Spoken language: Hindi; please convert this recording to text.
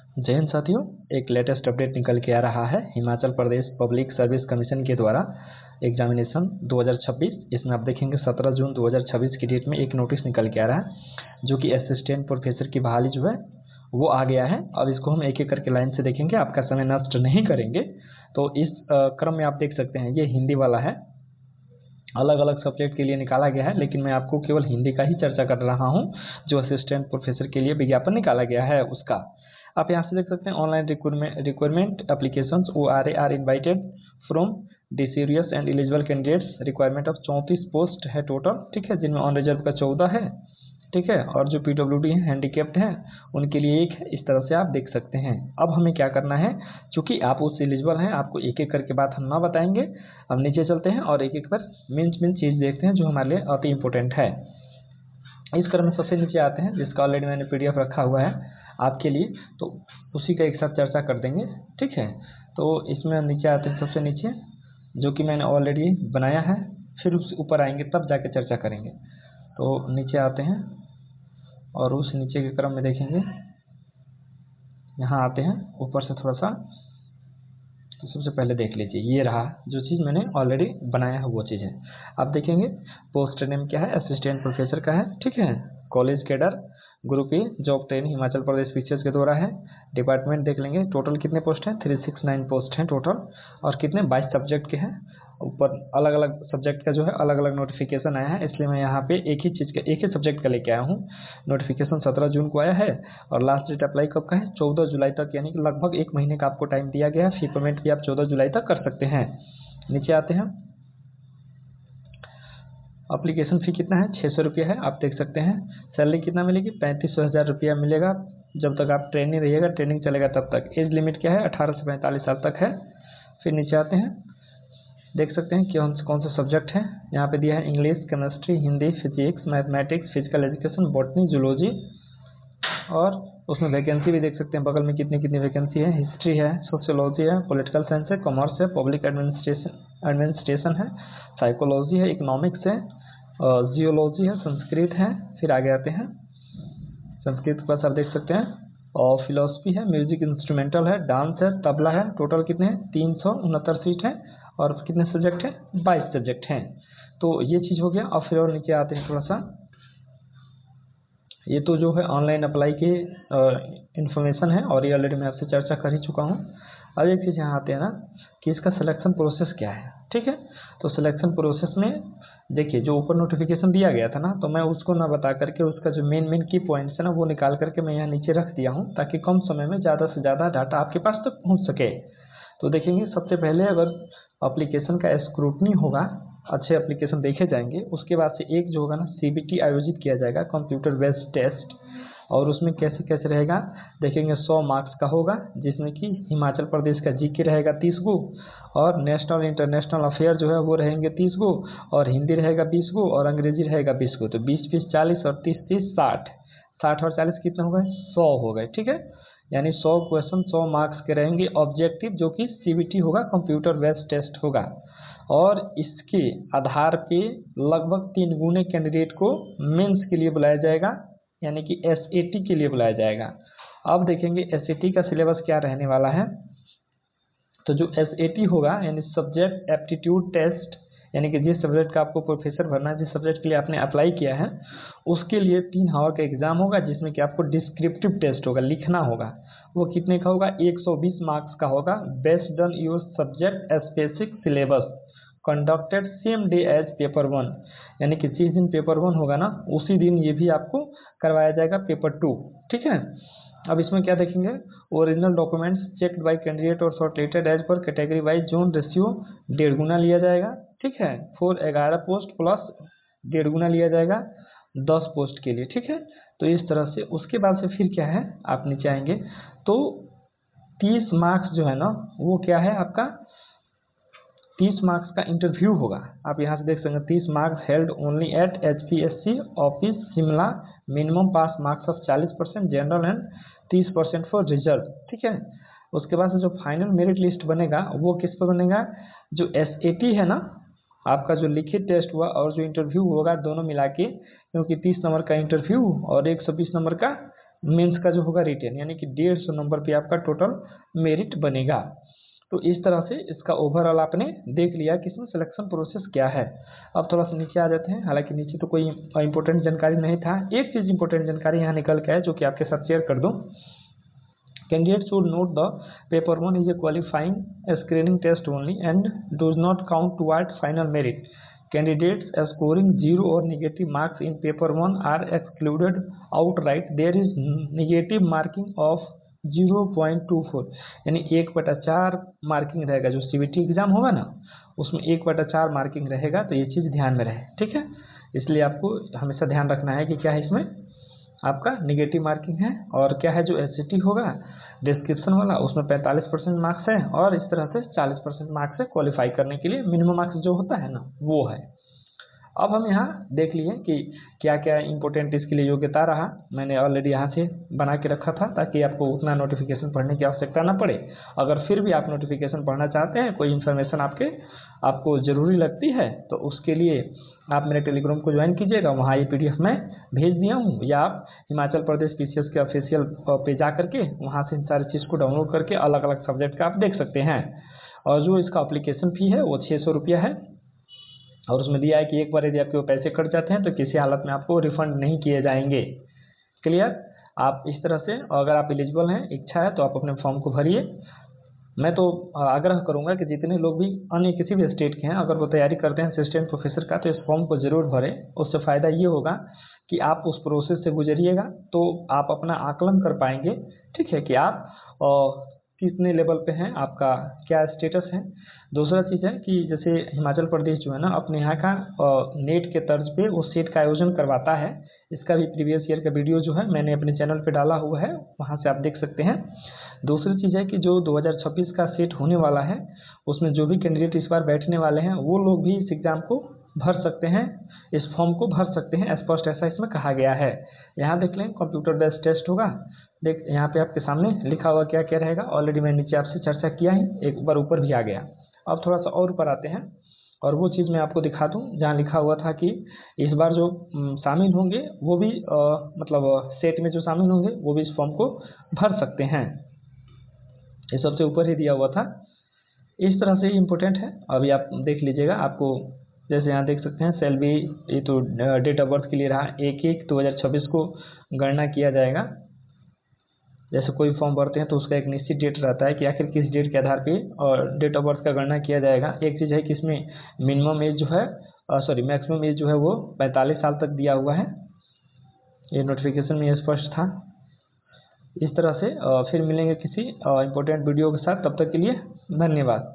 जय हिंद साथियों, एक लेटेस्ट अपडेट निकल के आ रहा है Himachal Pradesh public service commission के द्वारा एग्जामिनेशन 2026। इसमें आप देखेंगे 17 जून 2026 की डेट में एक नोटिस निकल के आ रहा है जो कि असिस्टेंट प्रोफेसर की बहाली जो है वो आ गया है। अब इसको हम एक एक करके लाइन से देखेंगे, आपका समय नष्ट नहीं करेंगे। तो इस क्रम में आप देख सकते हैं ये हिंदी वाला है, अलग अलग सब्जेक्ट के लिए निकाला गया है, लेकिन मैं आपको केवल हिंदी का ही चर्चा कर रहा हूँ। जो असिस्टेंट प्रोफेसर के लिए विज्ञापन निकाला गया है उसका आप यहाँ से देख सकते हैं। Online requirement applications ORA are invited from desirous and eligible candidates. Requirement of 34 post है टोटल, ठीक है, जिनमें ऑन रिजर्व का 14 है, ठीक है, और जो PWD हैं, हैंडीकेप्ड हैं, उनके लिए एक है। इस तरह से आप देख सकते हैं। अब हमें क्या करना है, चूंकि आप उस एलिजिबल हैं, आपको एक एक करके बात हम ना बताएंगे। अब नीचे चलते हैं और एक एक पर मेन चीज़ देखते हैं जो हमारे लिए अति इम्पोर्टेंट है। इस क्रम में सबसे नीचे आते हैं, जिसका ऑलरेडी मैंने PDF रखा हुआ है आपके लिए, तो उसी का एक साथ चर्चा कर देंगे, ठीक है। तो इसमें नीचे आते हैं, सबसे नीचे जो कि मैंने ऑलरेडी बनाया है, फिर उस ऊपर आएंगे तब जाके चर्चा करेंगे। तो नीचे आते हैं और उस नीचे के क्रम में देखेंगे, यहाँ आते हैं ऊपर से थोड़ा सा। तो सबसे पहले देख लीजिए, ये रहा जो चीज़ मैंने ऑलरेडी बनाया है वो चीज़ है। आप देखेंगे पोस्ट नेम क्या है, असिस्टेंट प्रोफेसर का है, ठीक है। College cadre group A job training Himachal Pradesh pictures के द्वारा है। डिपार्टमेंट देख लेंगे, टोटल कितने पोस्ट हैं, 369 पोस्ट हैं टोटल, और कितने 22 सब्जेक्ट के हैं। ऊपर अलग अलग सब्जेक्ट का जो है अलग अलग नोटिफिकेशन आया है, इसलिए मैं यहाँ पे एक ही चीज़ का एक ही सब्जेक्ट का लेके आया हूँ। नोटिफिकेशन 17 जून को आया है और लास्ट डेट अप्लाई कब का है, 14 जुलाई तक, यानी कि लगभग एक महीने का आपको टाइम दिया गया है। फी पेमेंट भी आप 14 जुलाई तक कर सकते हैं। नीचे आते हैं, अप्लीकेशन फ़ी कितना है, 600 रुपये है, आप देख सकते हैं। सैलरी कितना मिलेगी, 35,000 रुपया मिलेगा जब तक आप ट्रेनिंग रहिएगा, ट्रेनिंग चलेगा तब तक। एज लिमिट क्या है, 18 से 45 साल तक है। फिर नीचे आते हैं, देख सकते हैं कि कौन सा सब्जेक्ट है। यहाँ पे दिया है English, chemistry, Hindi, physics, mathematics, physical education, botany, zoology, और उसमें वैकेंसी भी देख सकते हैं बगल में कितनी कितनी वैकेंसी है। हिस्ट्री है, सोशियोलॉजी है, पॉलिटिकल साइंस है, कॉमर्स है, पब्लिक एडमिनिस्ट्रेशन है, साइकोलॉजी है, इकोनॉमिक्स है, जियोलॉजी है, संस्कृत है। फिर आगे आते हैं, संस्कृत के पास आप देख सकते हैं, और फिलोसफी है, म्यूजिक इंस्ट्रूमेंटल है, डांस है, तबला है। टोटल कितने हैं, 369 सीट है, और कितने सब्जेक्ट हैं, 22 सब्जेक्ट हैं। तो ये चीज़ हो गया। और फिर और नीचे आते हैं थोड़ा सा, ये तो जो है ऑनलाइन अप्लाई की इन्फॉर्मेशन है, और ये ऑलरेडी मैं आपसे चर्चा कर ही चुका हूँ। अब एक चीज़ यहाँ आते हैं ना कि इसका सिलेक्शन प्रोसेस क्या है, ठीक है। तो सिलेक्शन प्रोसेस में देखिए, जो ऊपर नोटिफिकेशन दिया गया था ना, तो मैं उसको ना बता करके उसका जो मेन की पॉइंट्स है ना वो निकाल करके मैं यहाँ नीचे रख दिया हूँ, ताकि कम समय में ज़्यादा से ज़्यादा डाटा आपके पास तक पहुँच सके। तो देखेंगे, सबसे पहले अगर एप्लीकेशन का स्क्रूटनी होगा, अच्छे एप्लीकेशन देखे जाएंगे, उसके बाद से एक जो होगा ना CBT आयोजित किया जाएगा, कंप्यूटर बेस्ड टेस्ट। और उसमें कैसे कैसे रहेगा देखेंगे, 100 मार्क्स का होगा, जिसमें कि हिमाचल प्रदेश का GK रहेगा 30 गो, और नेशनल इंटरनेशनल अफेयर जो है वो रहेंगे 30 गो, और हिंदी रहेगा 20 गो, और अंग्रेजी रहेगा 20 गो। तो 20 40 और 30 60, 60 और 40 कितने हो गए, 100 हो गए, ठीक है। यानी 100 क्वेश्चन 100 मार्क्स के रहेंगे ऑब्जेक्टिव, जो कि CBT होगा, कंप्यूटर बेस्ड टेस्ट होगा। और इसके आधार पे लगभग 3 गुने कैंडिडेट को मेंस के लिए बुलाया जाएगा, यानी कि SAT के लिए बुलाया जाएगा। अब देखेंगे SAT का सिलेबस क्या रहने वाला है। तो जो SAT होगा, यानी सब्जेक्ट एप्टीट्यूड टेस्ट, यानी कि जिस सब्जेक्ट का आपको प्रोफेसर बनना है, जिस सब्जेक्ट के लिए आपने अप्लाई किया है, उसके लिए 3 आवर का एग्जाम होगा, जिसमें कि आपको डिस्क्रिप्टिव टेस्ट होगा, लिखना होगा। वो कितने का होगा, 120 मार्क्स का होगा, based on your subject specific syllabus, conducted same day as paper 1, यानी कि जिस दिन पेपर 1 होगा ना, उसी दिन ये भी आपको करवाया जाएगा पेपर 2, ठीक है। अब इसमें क्या देखेंगे, original documents checked by candidate और shortlisted as per category wise zone ratio 1.5 गुना लिया जाएगा, ठीक है। 11 पोस्ट प्लस 1.5 गुना लिया जाएगा 10 पोस्ट के लिए, ठीक है। तो इस तरह से उसके बाद से फिर क्या है, आप नीचे आएंगे तो 30 मार्क्स जो है ना वो क्या है आपका, 30 मार्क्स का इंटरव्यू होगा। आप यहाँ से देख सकते हैं, 30 marks held only at HPSC office Shimla, minimum pass marks of 40%, general and 30% for reserve, ठीक है। उसके बाद से जो फाइनल मेरिट लिस्ट बनेगा वो किस पर बनेगा, जो SAT है ना, आपका जो लिखित टेस्ट हुआ और जो इंटरव्यू होगा दोनों मिला के, क्योंकि 30 नंबर का इंटरव्यू और 120 नंबर का मेंस का जो होगा रिटेन, यानी कि 150 नंबर पे आपका टोटल मेरिट बनेगा। तो इस तरह से इसका ओवरऑल आपने देख लिया कि इसमें सिलेक्शन प्रोसेस क्या है। अब थोड़ा सा नीचे आ जाते हैं, हालांकि नीचे तो कोई इंपॉर्टेंट जानकारी नहीं था, एक चीज़ इंपॉर्टेंट जानकारी यहाँ निकल के है जो कि आपके साथ शेयर कर दूँ। Candidates should note the paper 1 is a qualifying screening test only and does not count towards final merit. Candidates scoring 0 or negative marks in paper 1 are excluded outright. There is negative marking of 0.24, यानी 1/4 मार्किंग रहेगा। जो CBT एग्जाम होगा ना उसमें 1/4 मार्किंग रहेगा, तो ये चीज़ ध्यान में रहे, ठीक है। इसलिए आपको हमेशा ध्यान रखना है कि क्या है इसमें आपका निगेटिव मार्किंग है, और क्या है जो SCT होगा डिस्क्रिप्शन वाला उसमें 45% मार्क्स है, और इस तरह से 40% मार्क्स है क्वालिफाई करने के लिए, मिनिमम मार्क्स जो होता है ना वो है। अब हम यहाँ देख लिए कि क्या क्या इंपॉर्टेंट इसके लिए योग्यता रहा। मैंने ऑलरेडी यहाँ से बना के रखा था ताकि आपको उतना नोटिफिकेशन पढ़ने की आवश्यकता ना पड़े। अगर फिर भी आप नोटिफिकेशन पढ़ना चाहते हैं, कोई इन्फॉर्मेशन आपको ज़रूरी लगती है, तो उसके लिए आप मेरे टेलीग्राम को ज्वाइन कीजिएगा। वहाँ ये PDF मैं भेज दिया हूँ, या आप हिमाचल प्रदेश PCS के ऑफिशियल पे जा करके वहाँ से इन सारी चीज़ को डाउनलोड करके अलग अलग सब्जेक्ट का आप देख सकते हैं। और जो इसका अप्लीकेशन फ़ी है वो 600 रुपया है, और उसमें दिया है कि एक बार यदि आपके वो पैसे कट जाते हैं तो किसी हालत में आपको रिफंड नहीं किए जाएंगे। क्लियर। आप इस तरह से, अगर आप एलिजिबल हैं, इच्छा है, तो आप अपने फॉर्म को भरिए। मैं तो आग्रह करूंगा कि जितने लोग भी अन्य किसी भी स्टेट के हैं, अगर वो तैयारी करते हैं असिस्टेंट प्रोफेसर का, तो इस फॉर्म को ज़रूर भरें। उससे फ़ायदा ये होगा कि आप उस प्रोसेस से गुजरिएगा तो आप अपना आकलन कर पाएंगे, ठीक है, कि आप कितने लेवल पे हैं, आपका क्या स्टेटस है। दूसरा चीज़ है कि जैसे हिमाचल प्रदेश जो है ना अपने यहाँ का नेट के तर्ज पे वो सेट का आयोजन करवाता है। इसका भी प्रीवियस ईयर का वीडियो जो है मैंने अपने चैनल पे डाला हुआ है, वहाँ से आप देख सकते हैं। दूसरी चीज़ है कि जो 2026 का सेट होने वाला है उसमें जो भी कैंडिडेट इस बार बैठने वाले हैं वो लोग भी इस एग्ज़ाम को भर सकते हैं, इस फॉर्म को भर सकते हैं, स्पष्ट ऐसा इसमें कहा गया है। यहाँ देख लें, कंप्यूटर बेस्ड टेस्ट होगा। देख यहाँ पे आपके सामने लिखा हुआ क्या क्या रहेगा, ऑलरेडी मैं नीचे आपसे चर्चा किया ही, एक बार ऊपर भी आ गया। अब थोड़ा सा और ऊपर आते हैं और वो चीज़ मैं आपको दिखा दूं जहाँ लिखा हुआ था कि इस बार जो शामिल होंगे वो भी मतलब सेट में जो शामिल होंगे वो भी इस फॉर्म को भर सकते हैं। ये सबसे ऊपर ही दिया हुआ था। इस तरह से इम्पोर्टेंट है, अभी आप देख लीजिएगा। आपको जैसे यहाँ देख सकते हैं सैलरी, ये तो डेट ऑफ बर्थ के लिए रहा, 1/1/2026 को गणना किया जाएगा। जैसे कोई फॉर्म भरते हैं तो उसका एक निश्चित डेट रहता है कि आखिर किस डेट के आधार पे और डेट ऑफ बर्थ का गणना किया जाएगा। एक चीज़ है कि इसमें मिनिमम एज जो है मैक्सिमम एज जो है वो 45 साल तक दिया हुआ है, ये नोटिफिकेशन में स्पष्ट था। इस तरह से फिर मिलेंगे किसी इम्पोर्टेंट वीडियो के साथ, तब तक के लिए धन्यवाद।